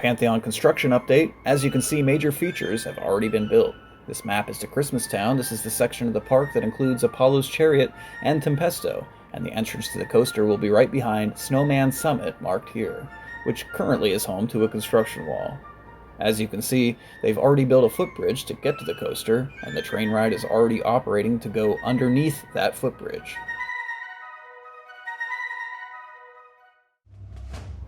Pantheon construction update. As you can see, major features have already been built. This map is to Christmastown. This is the section of the park that includes Apollo's Chariot and Tempesto, and the entrance to the coaster will be right behind Snowman Summit, marked here, which currently is home to a construction wall. As you can see, they've already built a footbridge to get to the coaster, and the train ride is already operating to go underneath that footbridge.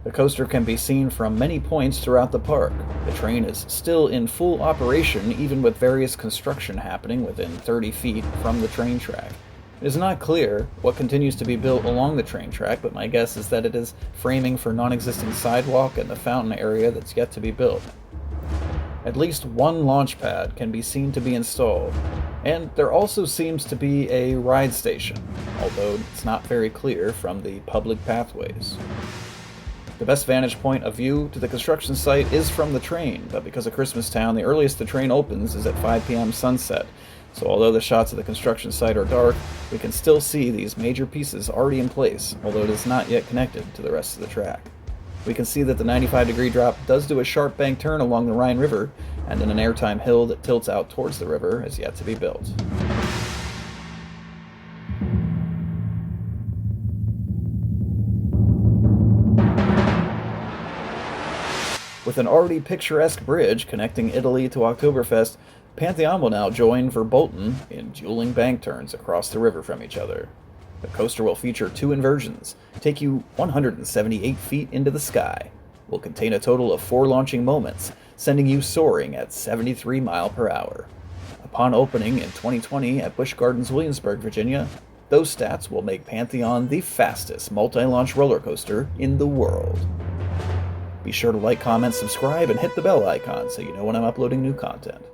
The coaster can be seen from many points throughout the park. The train is still in full operation, even with various construction happening within 30 feet from the train track. It is not clear what continues to be built along the train track, but my guess is that it is framing for non-existing sidewalk and the fountain area that's yet to be built. At least one launch pad can be seen to be installed, and there also seems to be a ride station, although it's not very clear from the public pathways. The best vantage point of view to the construction site is from the train, but because of Christmastown, the earliest the train opens is at 5 p.m. sunset, so although the shots of the construction site are dark, we can still see these major pieces already in place, although it is not yet connected to the rest of the track. We can see that the 95-degree drop does do a sharp bank turn along the Rhine River, and then an airtime hill that tilts out towards the river is yet to be built. With an already picturesque bridge connecting Italy to Oktoberfest, Pantheon will now join Verbolten in dueling bank turns across the river from each other. The coaster will feature 2 inversions, take you 178 feet into the sky, will contain a total of 4 launching moments, sending you soaring at 73 miles per hour. Upon opening in 2020 at Busch Gardens, Williamsburg, Virginia, those stats will make Pantheon the fastest multi-launch roller coaster in the world. Be sure to like, comment, subscribe, and hit the bell icon so you know when I'm uploading new content.